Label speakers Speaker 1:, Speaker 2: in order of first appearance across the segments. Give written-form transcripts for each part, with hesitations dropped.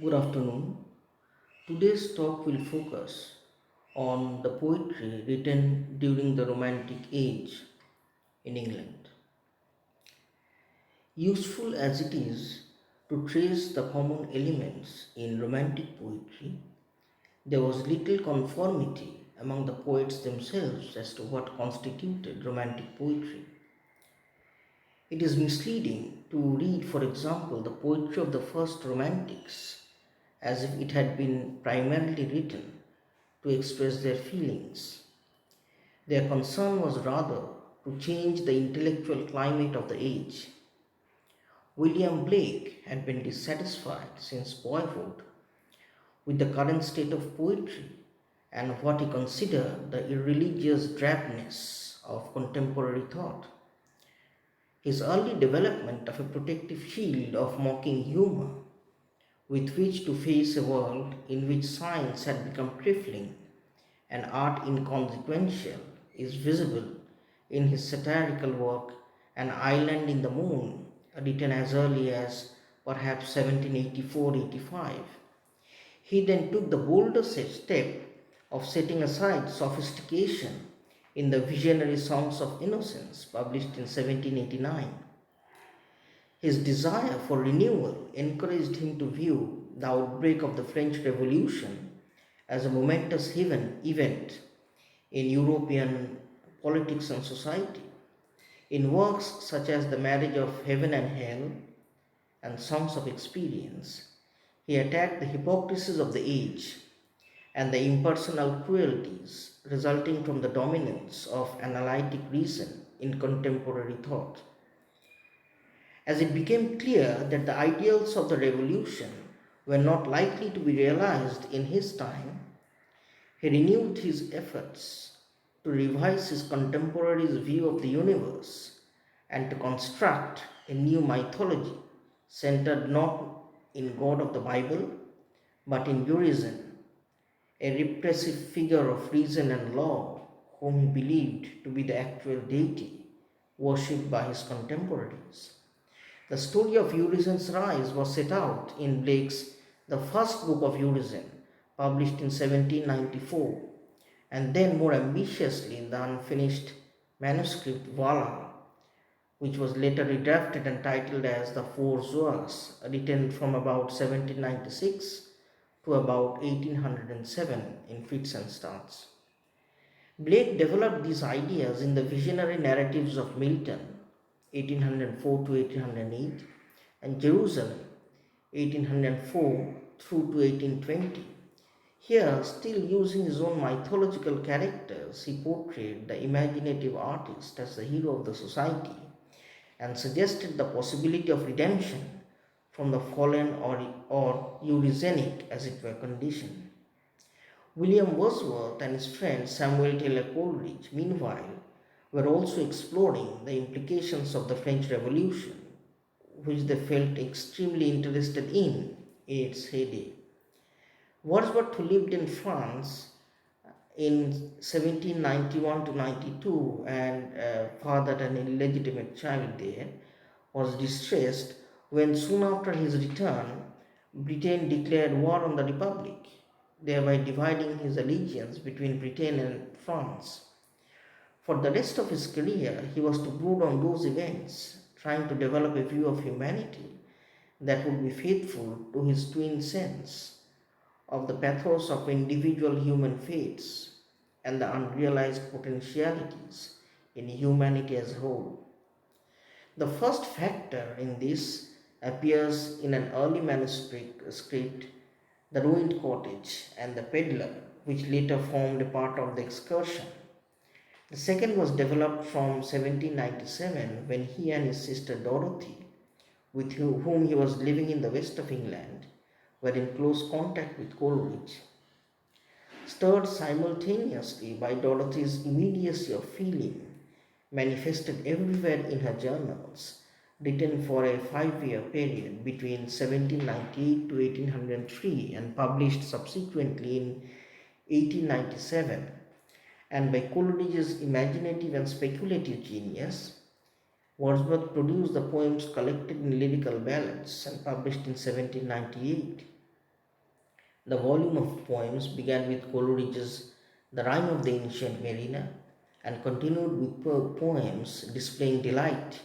Speaker 1: Good afternoon. Today's talk will focus on the poetry written during the Romantic Age in England. Useful as it is to trace the common elements in Romantic poetry, there was little conformity among the poets themselves as to what constituted Romantic poetry. It is misleading to read, for example, the poetry of the first Romantics as if it had been primarily written to express their feelings. Their concern was rather to change the intellectual climate of the age. William Blake had been dissatisfied since boyhood with the current state of poetry and what he considered the irreligious drabness of contemporary thought. His early development of a protective shield of mocking humor with which to face a world in which science had become trifling and art inconsequential is visible in his satirical work An Island in the Moon, written as early as perhaps 1784-85. He then took the bolder step of setting aside sophistication in the visionary Songs of Innocence, published in 1789. His desire for renewal encouraged him to view the outbreak of the French Revolution as a momentous event in European politics and society. In works such as The Marriage of Heaven and Hell and Songs of Experience, he attacked the hypocrisies of the age and the impersonal cruelties resulting from the dominance of analytic reason in contemporary thought. As it became clear that the ideals of the revolution were not likely to be realized in his time, he renewed his efforts to revise his contemporaries' view of the universe and to construct a new mythology centered not in God of the Bible but in Urizen, a repressive figure of reason and law whom he believed to be the actual deity worshipped by his contemporaries. The story of Urizen's rise was set out in Blake's The First Book of Urizen, published in 1794, and then more ambitiously in the unfinished manuscript Vala, which was later redrafted and titled as The Four Zoas, written from about 1796 to about 1807 in fits and starts. Blake developed these ideas in the visionary narratives of Milton, 1804 to 1808, and Jerusalem, 1804 through to 1820. Here, still using his own mythological characters, he portrayed the imaginative artist as the hero of the society and suggested the possibility of redemption from the fallen or Eurysenic, as it were, condition. William Wordsworth and his friend Samuel Taylor Coleridge, meanwhile, were also exploring the implications of the French Revolution, which they felt extremely interested in its heyday. Wordsworth, who lived in France in 1791 to 92 and fathered an illegitimate child there, was distressed when soon after his return Britain declared war on the Republic, thereby dividing his allegiance between Britain and France. For the rest of his career, he was to brood on those events, trying to develop a view of humanity that would be faithful to his twin sense of the pathos of individual human fates and the unrealized potentialities in humanity as a whole. The first factor in this appears in an early manuscript, The Ruined Cottage and the Peddler, which later formed a part of the excursion. The second was developed from 1797 when he and his sister Dorothy, with whom he was living in the west of England, were in close contact with Coleridge. Stirred simultaneously by Dorothy's immediacy of feeling, manifested everywhere in her journals, written for a 5-year period between 1798 to 1803 and published subsequently in 1897, and by Coleridge's imaginative and speculative genius, Wordsworth produced the poems collected in lyrical ballads and published in 1798. The volume of poems began with Coleridge's The Rime of the Ancient Mariner and continued with poems displaying delight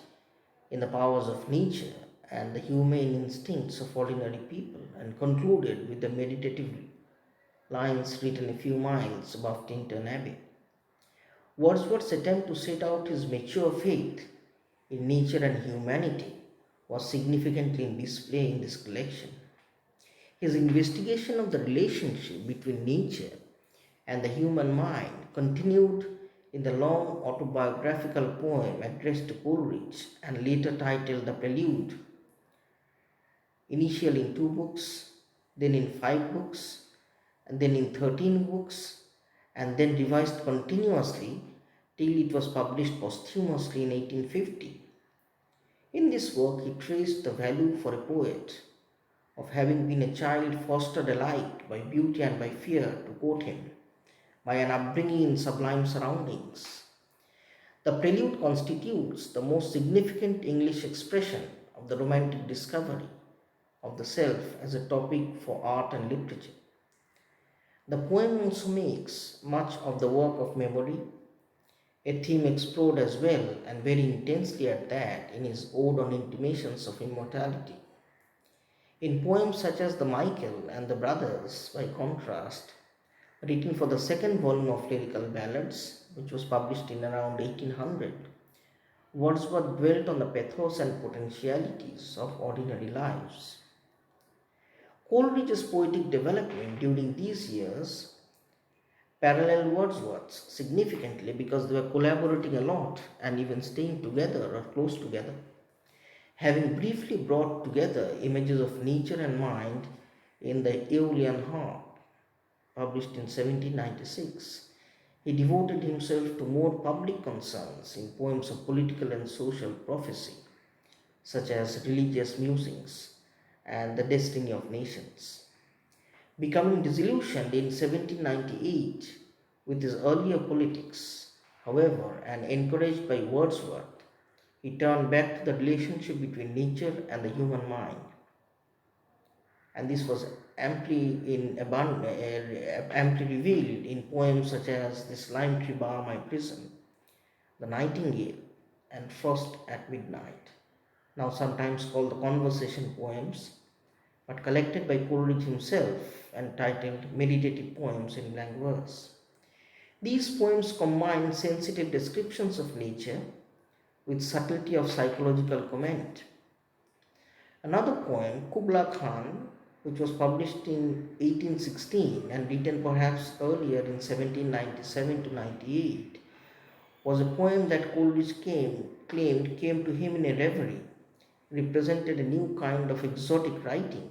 Speaker 1: in the powers of nature and the humane instincts of ordinary people, and concluded with the meditative lines written a few miles above Tintern Abbey. Wordsworth's attempt to set out his mature faith in nature and humanity was significantly in display in this collection. His investigation of the relationship between nature and the human mind continued in the long autobiographical poem addressed to Coleridge and later titled The Prelude, initially in 2 books, then in 5 books, and then in 13 books, and then revised continuously till it was published posthumously in 1850. In this work, he traced the value for a poet of having been a child fostered alike by beauty and by fear, to quote him, by an upbringing in sublime surroundings. The prelude constitutes the most significant English expression of the romantic discovery of the self as a topic for art and literature. The poem also makes much of the work of memory, a theme explored as well and very intensely at that in his Ode on Intimations of Immortality. In poems such as The Michael and The Brothers, by contrast, written for the second volume of Lyrical Ballads, which was published in around 1800, Wordsworth dwelt on the pathos and potentialities of ordinary lives. Coleridge's poetic development during these years paralleled Wordsworth's significantly because they were collaborating a lot and even staying together or close together. Having briefly brought together images of nature and mind in the Aeolian Harp, published in 1796, he devoted himself to more public concerns in poems of political and social prophecy, such as Religious Musings and The Destiny of Nations. Becoming disillusioned in 1798 with his earlier politics, however, and encouraged by Wordsworth, he turned back to the relationship between nature and the human mind. And this was amply revealed in poems such as This Lime Tree Bar My Prison, The Nightingale, and Frost at Midnight, now sometimes called the conversation poems, but collected by Coleridge himself and titled Meditative Poems in Blank Verse. These poems combine sensitive descriptions of nature with subtlety of psychological comment. Another poem, Kubla Khan, which was published in 1816 and written perhaps earlier in 1797 to 98, was a poem that Coleridge claimed came to him in a reverie, represented a new kind of exotic writing,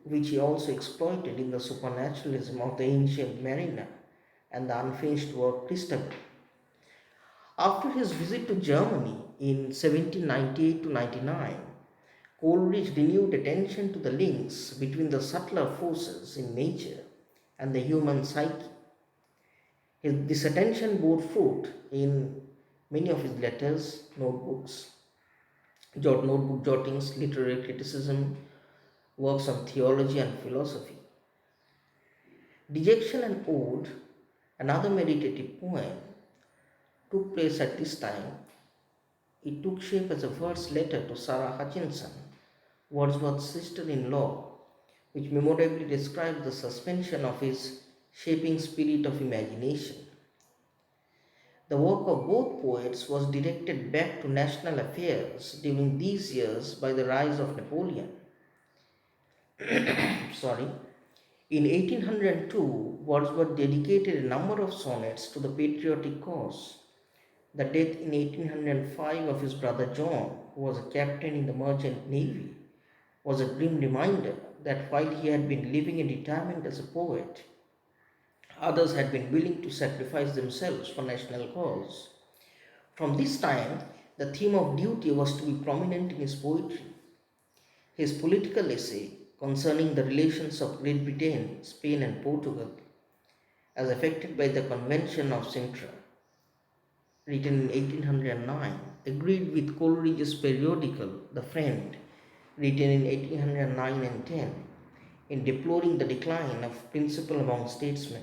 Speaker 1: which he also exploited in the supernaturalism of the Ancient Mariner and the unfinished work Christabel. After his visit to Germany in 1798 to 99, Coleridge renewed attention to the links between the subtler forces in nature and the human psyche. This attention bore fruit in many of his letters, notebook jottings, literary criticism, works on theology and philosophy. Dejection and Ode, another meditative poem, took place at this time. It took shape as a verse letter to Sarah Hutchinson, Wordsworth's sister-in-law, which memorably describes the suspension of his shaping spirit of imagination. The work of both poets was directed back to national affairs during these years by the rise of Napoleon. In 1802, Wordsworth dedicated a number of sonnets to the patriotic cause. The death in 1805 of his brother John, who was a captain in the merchant navy, was a grim reminder that while he had been living in retirement as a poet, others had been willing to sacrifice themselves for national cause. From this time, the theme of duty was to be prominent in his poetry. His political essay concerning the relations of Great Britain, Spain, and Portugal, as affected by the Convention of Sintra, written in 1809, agreed with Coleridge's periodical, The Friend, written in 1809 and 10, in deploring the decline of principle among statesmen.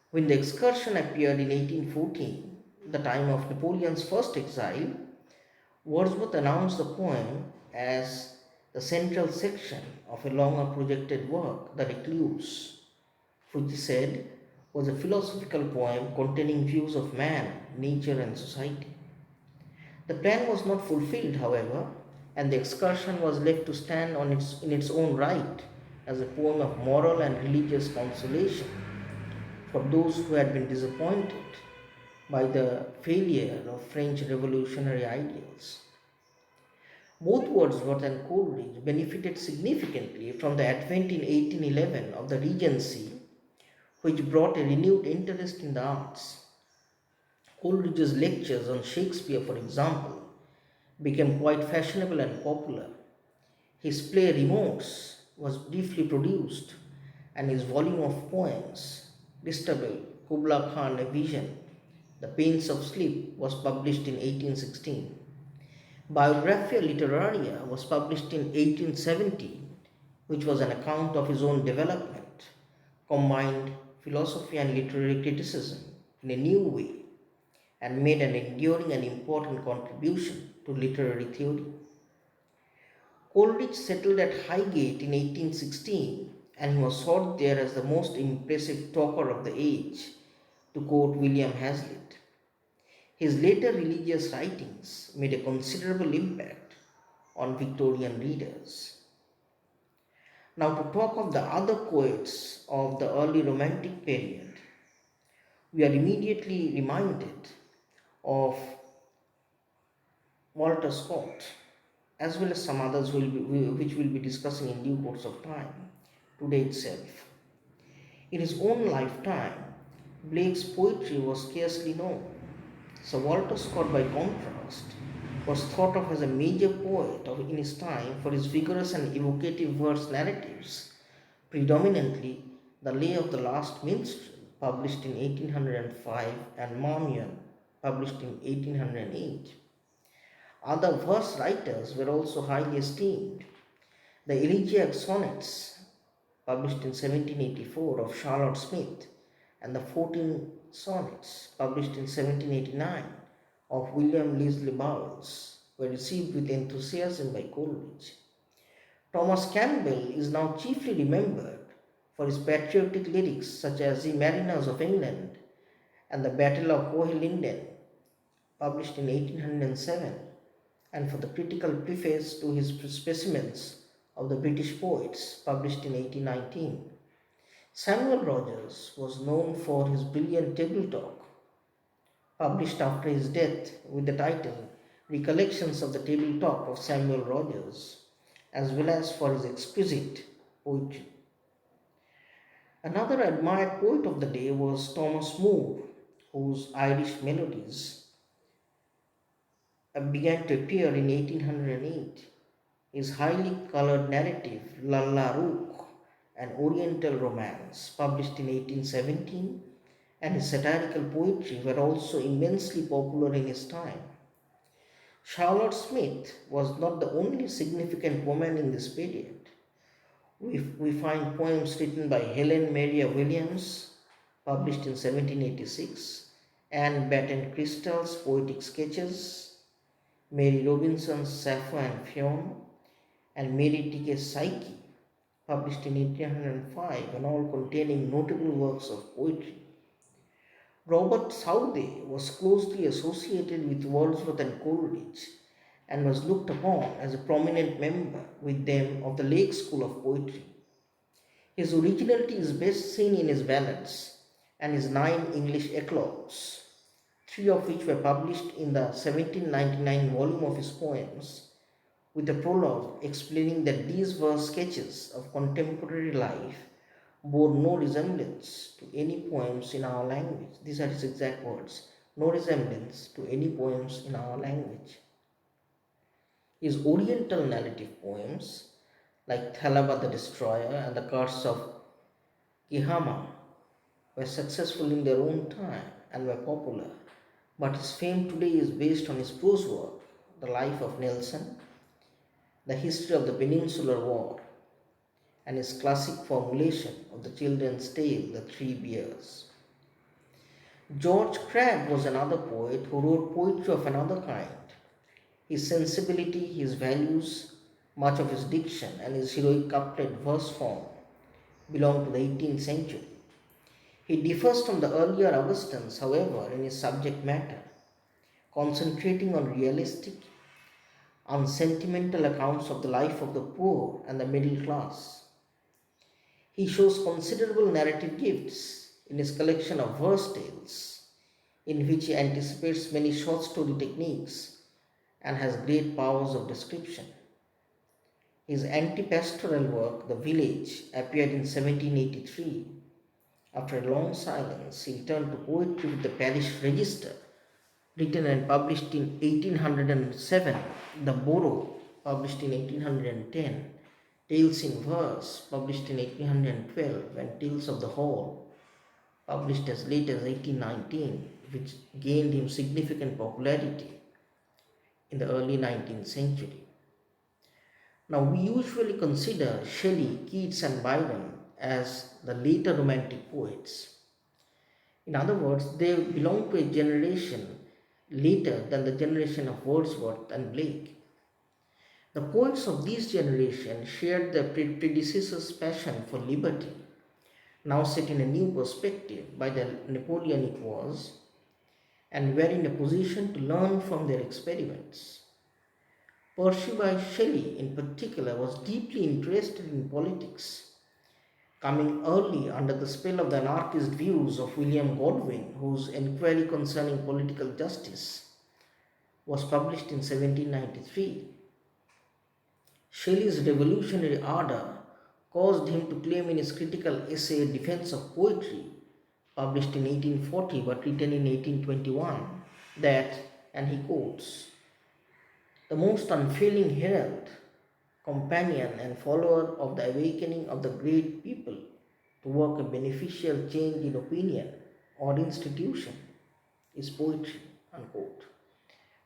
Speaker 1: When the excursion appeared in 1814, the time of Napoleon's first exile, Wordsworth announced the poem as the central section of a longer projected work, The Recluse, which he said was a philosophical poem containing views of man, nature, and society. The plan was not fulfilled, however, and the excursion was left to stand in its own right as a poem of moral and religious consolation for those who had been disappointed by the failure of French revolutionary ideals. Both Wordsworth and Coleridge benefited significantly from the advent in 1811 of the Regency, which brought a renewed interest in the arts. Coleridge's lectures on Shakespeare, for example, became quite fashionable and popular. His play Remorse was briefly produced, and his volume of poems, Distabile, Kubla Khan, A Vision, The Pains of Sleep, was published in 1816. Biographia Literaria was published in 1870, which was an account of his own development, combined philosophy and literary criticism in a new way, and made an enduring and important contribution to literary theory. Coleridge settled at Highgate in 1816, and he was sought there as the most impressive talker of the age, to quote William Hazlitt. His later religious writings made a considerable impact on Victorian readers. Now, to talk of the other poets of the early Romantic period, we are immediately reminded of Walter Scott, as well as some others which we'll be discussing in due course of time today itself. In his own lifetime, Blake's poetry was scarcely known. Sir Walter Scott, by contrast, was thought of as a major poet in his time for his vigorous and evocative verse narratives, predominantly The Lay of the Last Minstrel, published in 1805, and Marmion, published in 1808. Other verse writers were also highly esteemed. The Elegiac Sonnets, published in 1784, of Charlotte Smith, and the 14 Sonnets, published in 1789, of William Leslie Bowles, were received with enthusiasm by Coleridge. Thomas Campbell is now chiefly remembered for his patriotic lyrics such as The Mariners of England and The Battle of Hohenlinden, published in 1807, and for the critical preface to his specimens of the British poets, published in 1819. Samuel Rogers was known for his brilliant table talk, published after his death with the title Recollections of the Table Talk of Samuel Rogers, as well as for his exquisite poetry. Another admired poet of the day was Thomas Moore, whose Irish Melodies began to appear in 1808. His highly colored narrative, Lalla Rookh, an Oriental romance, published in 1817, and his satirical poetry were also immensely popular in his time. Charlotte Smith was not the only significant woman in this period. We find poems written by Helen Maria Williams, published in 1786, Anne Batten Crystal's Poetic Sketches, Mary Robinson's Sappho and Fionn, and Mary Ticke's Psyche, published in 1805, and all containing notable works of poetry. Robert Southey was closely associated with Wordsworth and Coleridge, and was looked upon as a prominent member with them of the Lake School of Poetry. His originality is best seen in his ballads and his 9 English eclogues, 3 of which were published in the 1799 volume of his poems, with a prologue explaining that these were sketches of contemporary life bore no resemblance to any poems in our language. These are his exact words: no resemblance to any poems in our language. His Oriental narrative poems, like Thalaba the Destroyer and the Curse of Kihama, were successful in their own time and were popular, but his fame today is based on his prose work, The Life of Nelson, The History of the Peninsular War, and his classic formulation of the children's tale, The Three Bears. George Crabbe was another poet who wrote poetry of another kind. His sensibility, his values, much of his diction, and his heroic couplet verse form belong to the 18th century. He differs from the earlier Augustans, however, in his subject matter, concentrating on realistic, unsentimental accounts of the life of the poor and the middle class. He shows considerable narrative gifts in his collection of verse tales, in which he anticipates many short story techniques and has great powers of description. His anti-pastoral work, The Village, appeared in 1783. After a long silence, he returned to poetry with the Parish Register, written and published in 1807, The Borough, published in 1810, Tales in Verse, published in 1812, and Tales of the Hall, published as late as 1819, which gained him significant popularity in the early 19th century. Now, we usually consider Shelley, Keats, and Byron as the later Romantic poets. In other words, they belong to a generation later than the generation of Wordsworth and Blake. The poets of this generation shared their predecessors' passion for liberty, now set in a new perspective by the Napoleonic Wars, and were in a position to learn from their experiments. Percy Shelley, in particular, was deeply interested in politics, coming early under the spell of the anarchist views of William Godwin, whose Enquiry Concerning Political Justice was published in 1793. Shelley's revolutionary ardor caused him to claim in his critical essay Defense of Poetry, published in 1840 but written in 1821, that, and he quotes, "The most unfailing herald, companion, and follower of the awakening of the great people to work a beneficial change in opinion or institution is poetry," unquote,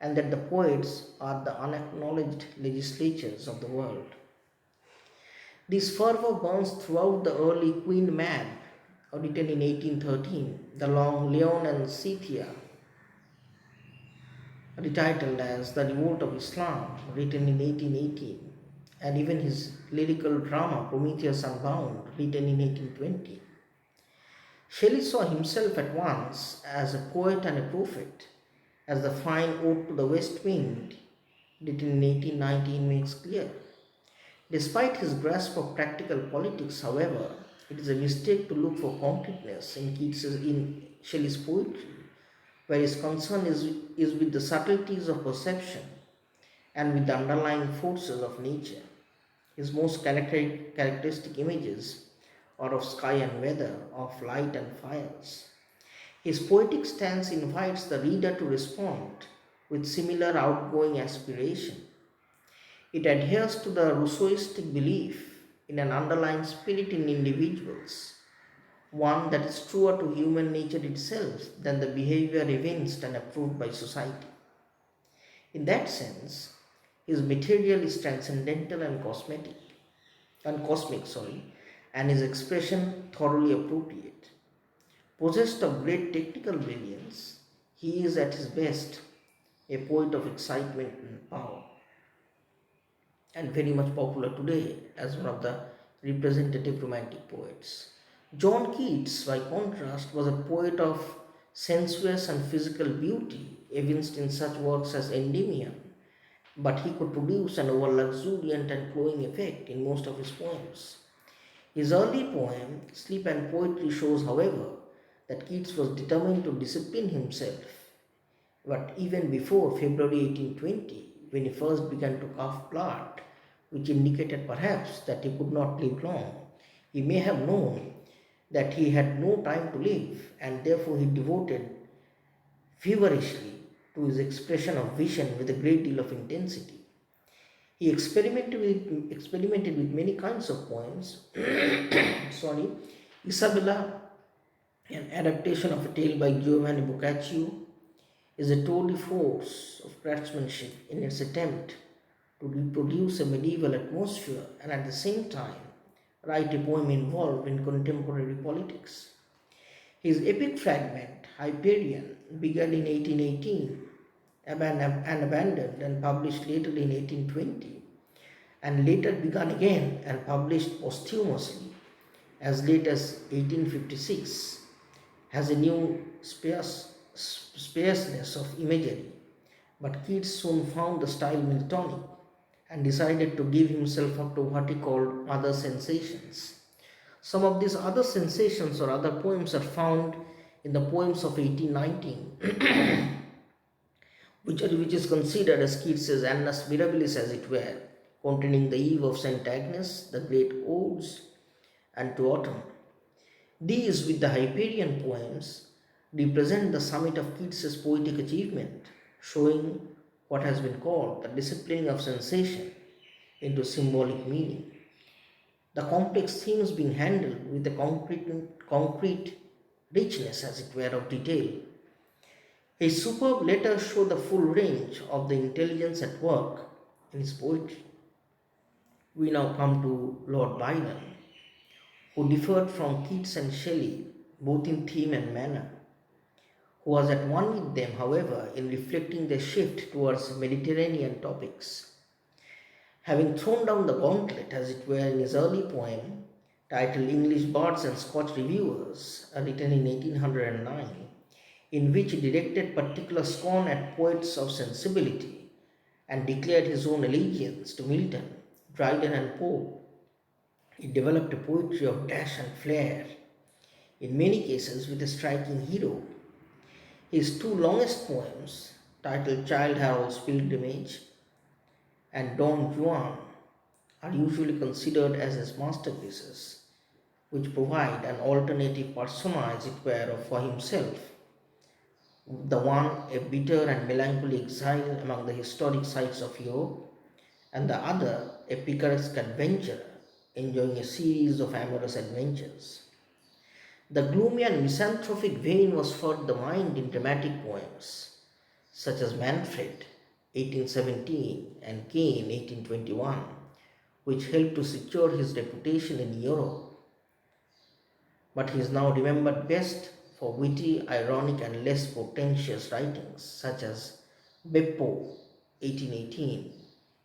Speaker 1: and that the poets are the unacknowledged legislatures of the world. This fervor burns throughout the early Queen Mab, written in 1813, the long Leon and Scythia, retitled as The Revolt of Islam, written in 1818, and even his lyrical drama Prometheus Unbound, written in 1820. Shelley saw himself at once as a poet and a prophet, as the fine Ode to the West Wind, written in 1819, makes clear. Despite his grasp of practical politics, however, it is a mistake to look for concreteness in Shelley's poetry, where his concern is with the subtleties of perception and with the underlying forces of nature. His most characteristic images are of sky and weather, of light and fires. His poetic stance invites the reader to respond with similar outgoing aspiration. It adheres to the Rousseauistic belief in an underlying spirit in individuals, one that is truer to human nature itself than the behavior evinced and approved by society. In that sense, his material is transcendental and cosmic, and his expression thoroughly appropriate. Possessed of great technical brilliance, he is at his best a poet of excitement and power, and very much popular today as one of the representative Romantic poets. John Keats, by contrast, was a poet of sensuous and physical beauty, evinced in such works as Endymion, but he could produce an over luxuriant and flowing effect in most of his poems. His early poem, Sleep and Poetry, shows, however, that Keats was determined to discipline himself. But even before February 1820, when he first began to cough blood, which indicated perhaps that he could not live long, he may have known that he had no time to live, and therefore he devoted feverishly to his expression of vision with a great deal of intensity. He experimented with many kinds of poems. Isabella, an adaptation of a tale by Giovanni Boccaccio, is a tour de force of craftsmanship in its attempt to reproduce a medieval atmosphere and at the same time write a poem involved in contemporary politics. His epic fragment, Hyperion, began in 1818 and abandoned and published later in 1820, and later began again and published posthumously as late as 1856, has a new sparseness of imagery, but Keats soon found the style Miltonic and decided to give himself up to what he called other sensations. Some of these other sensations or other poems are found in the poems of 1819, which is considered as Keats's Annus Mirabilis, as it were, containing the Eve of St. Agnes, the Great Odes, and To Autumn. These, with the Hyperion poems, represent the summit of Keats's poetic achievement, showing what has been called the disciplining of sensation into symbolic meaning. The complex themes being handled with a concrete richness, as it were, of detail. His superb letters show the full range of the intelligence at work in his poetry. We now come to Lord Byron, who differed from Keats and Shelley both in theme and manner, who was at one with them, however, in reflecting their shift towards Mediterranean topics. Having thrown down the gauntlet, as it were, in his early poem, titled English Bards and Scotch Reviewers, written in 1809, in which he directed particular scorn at poets of sensibility and declared his own allegiance to Milton, Dryden, and Pope, he developed a poetry of dash and flair, in many cases with a striking hero. His two longest poems, titled Childe Harold's Pilgrimage and Don Juan, are usually considered as his masterpieces, which provide an alternative persona, as it were, for himself. The one a bitter and melancholy exile among the historic sites of Europe, and the other a picaresque adventurer enjoying a series of amorous adventures. The gloomy and misanthropic vein was further mined in dramatic poems, such as Manfred, 1817, and Cain, 1821, which helped to secure his reputation in Europe. But he is now remembered best for witty, ironic, and less pretentious writings, such as Beppo, 1818,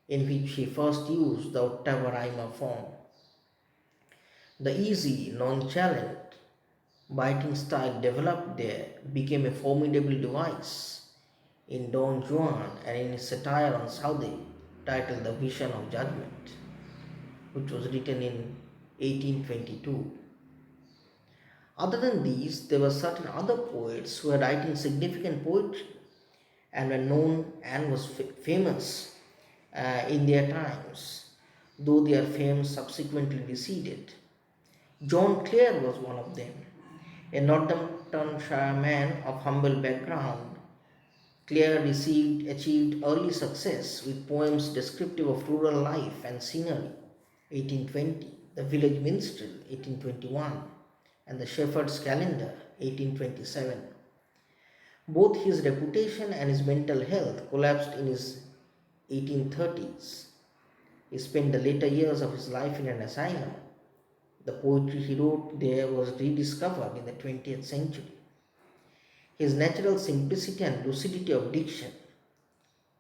Speaker 1: in which he first used the ottava rima form. The easy, nonchalant, biting style developed there became a formidable device in Don Juan and in his satire on Saudi, titled The Vision of Judgment, which was written in 1822. Other than these, there were certain other poets who were writing significant poetry and were known and was famous in their times, though their fame subsequently receded. John Clare was one of them. A Northamptonshire man of humble background, Clare achieved early success with poems descriptive of rural life and scenery, 1820, The Village Minstrel, 1821, and The Shepherd's Calendar, 1827. Both his reputation and his mental health collapsed in his 1830s. He spent the later years of his life in an asylum. The poetry he wrote there was rediscovered in the 20th century. His natural simplicity and lucidity of diction,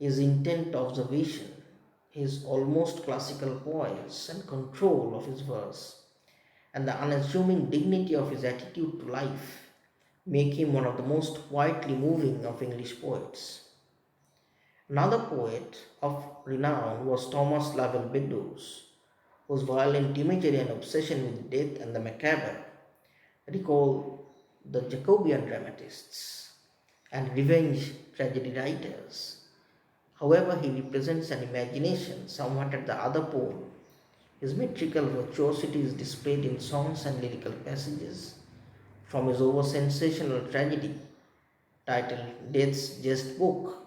Speaker 1: his intent observation, his almost classical poise and control of his verse, and the unassuming dignity of his attitude to life make him one of the most quietly moving of English poets. Another poet of renown was Thomas Lavelle Beddoes, whose violent imagery and obsession with death and the macabre recall the Jacobean dramatists and revenge tragedy writers. However, he represents an imagination somewhat at the other pole. His metrical virtuosity is displayed in songs and lyrical passages from his over-sensational tragedy titled Death's Jest Book,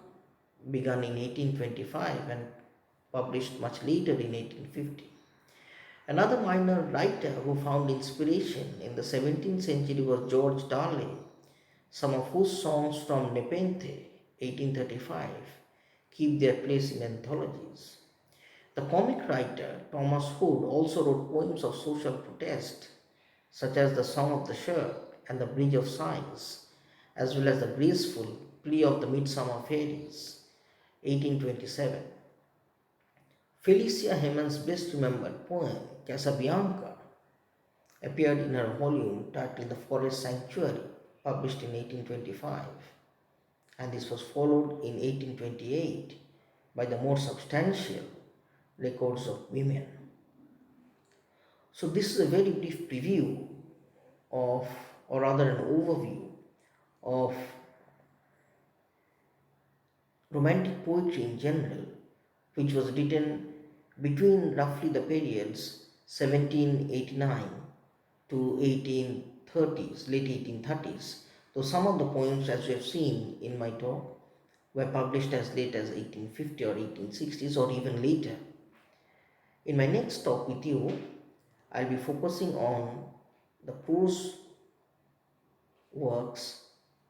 Speaker 1: begun in 1825 and published much later in 1850. Another minor writer who found inspiration in the 17th century was George Darley, some of whose songs from Nepenthe, 1835, keep their place in anthologies. The comic writer Thomas Hood also wrote poems of social protest, such as The Song of the Shirt and The Bridge of Sighs, as well as the graceful Plea of the Midsummer Fairies, 1827. Felicia Hemans' best remembered poem, Casabianca, appeared in her volume titled The Forest Sanctuary, published in 1825, and this was followed in 1828 by the more substantial Records of Women. So, this is a very brief preview of, or rather, an overview of Romantic poetry in general, which was written between roughly the periods 1789 to 1830s, late 1830s. So some of the poems, as we have seen in my talk, were published as late as 1850 or 1860s or even later. In my next talk with you, I'll be focusing on the prose works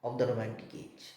Speaker 1: of the Romantic age.